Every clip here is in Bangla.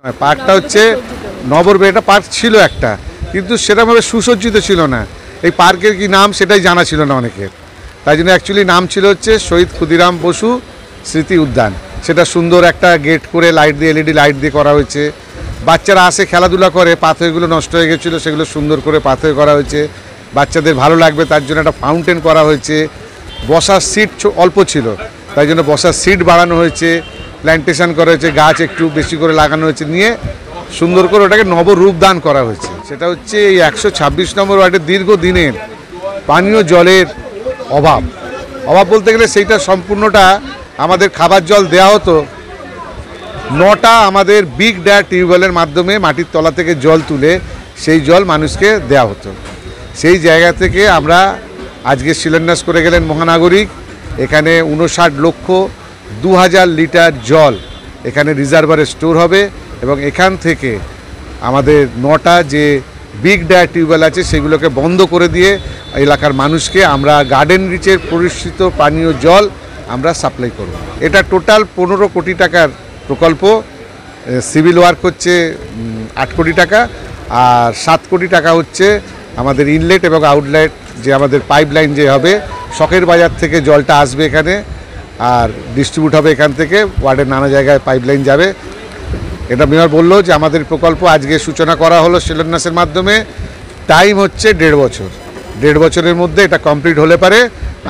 পার্কটা হচ্ছে নবরবে, এটা পার্ক ছিল একটা, কিন্তু সেরকমভাবে সুসজ্জিত ছিল না। এই পার্কের কি নাম সেটাই জানা ছিল না অনেকের, তাই জন্য অ্যাকচুয়ালি নাম ছিল হচ্ছে শহীদ ক্ষুদিরাম বসু স্মৃতি উদ্যান। সেটা সুন্দর একটা গেট করে লাইট দিয়ে, এলইডি লাইট দিয়ে করা হয়েছে। বাচ্চারা আসে খেলাধুলা করে, পাথরগুলো নষ্ট হয়ে গেছিলো, সেগুলো সুন্দর করে পাথর করা হয়েছে, বাচ্চাদের ভালো লাগবে তার জন্য একটা ফাউন্টেন করা হয়েছে। বসার সিট অল্প ছিল, তাই জন্য বসার সিট বাড়ানো হয়েছে, প্ল্যান্টেশন করা হয়েছে, গাছ একটু বেশি করে লাগানো হয়েছে, নিয়ে সুন্দর করে ওটাকে নবরূপ দান করা হয়েছে। সেটা হচ্ছে এই 126 নম্বর ওয়ার্ডের দীর্ঘদিনের পানীয় জলের অভাব বলতে গেলে সেইটা সম্পূর্ণটা আমাদের খাবার জল দেওয়া হতো 9টা আমাদের বিগ ড্যার টিউবওয়েলের মাধ্যমে মাটির তলা থেকে জল তুলে সেই জল মানুষকে দেওয়া হতো। সেই জায়গা থেকে আমরা আজকে শিলান্যাস করে গেলেন মহানাগরিক। এখানে 59,02,000 লিটার জল এখানে রিজার্ভারে স্টোর হবে এবং এখান থেকে আমাদের 9টা যে বিগ ড্যার টিউবওয়েল আছে সেগুলোকে বন্ধ করে দিয়ে এলাকার মানুষকে আমরা গার্ডেন রিচের পরিষ্কৃত পানীয় জল আমরা সাপ্লাই করব। এটা টোটাল 15 কোটি টাকার প্রকল্প। সিভিল ওয়ার্ক হচ্ছে 8 কোটি টাকা, আর 7 কোটি টাকা হচ্ছে আমাদের ইনলেট এবং আউটলেট, যে আমাদের পাইপলাইন যে হবে, শখের বাজার থেকে জলটা আসবে এখানে আর ডিস্ট্রিবিউট হবে এখান থেকে, ওয়ার্ডের নানা জায়গায় পাইপলাইন যাবে। এটা মেয়র বললো যে আমাদের প্রকল্প আজকে সূচনা করা হলো শিলান্যাসের মাধ্যমে। টাইম হচ্ছে 1.5 বছর, 1.5 বছরের মধ্যে এটা কমপ্লিট হলে পারে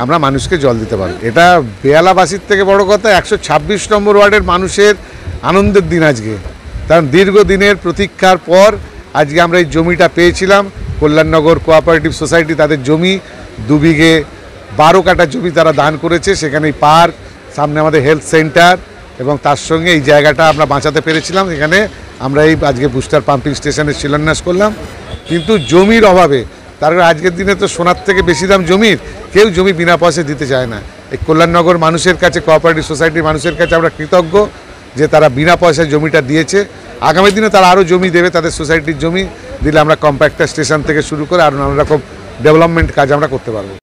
আমরা মানুষকে জল দিতে পারব। এটা বেয়ালাবাসীর থেকে বড় কথা 126 নম্বর ওয়ার্ডের মানুষের আনন্দের দিন আজকে, কারণ দীর্ঘদিনের প্রতীক্ষার পর আজকে আমরা এই জমিটা পেয়েছিলাম। কল্যাণনগর কোঅপারেটিভ সোসাইটি তাদের জমি 2 বিঘে 12 কাঠা জমি তারা দান করেছে। সেখানে পার্ক, সামনে আমাদের হেলথ সেন্টার এবং তার সঙ্গে এই জায়গাটা আমরা বাঁচাতে পেরেছিলাম। এখানে আমরা এই আজকে বুস্টার পাম্পিং স্টেশনের শিলান্যাস করলাম। কিন্তু জমির অভাবে, তারপরে আজকের দিনে তো সোনার থেকে বেশি দাম জমির, কেউ জমি বিনা পয়সায় দিতে চায় না। এই কল্যাণনগর মানুষের কাছে, কোঅপারেটিভ সোসাইটির মানুষের কাছে আমরা কৃতজ্ঞ যে তারা বিনা পয়সায় জমিটা দিয়েছে। আগামী দিনে তারা আরও জমি দেবে, তাদের সোসাইটির জমি দিলে আমরা কম্প্যাক্টার স্টেশন থেকে শুরু করে আরও নানা রকম ডেভেলপমেন্ট কাজ আমরা করতে পারবো।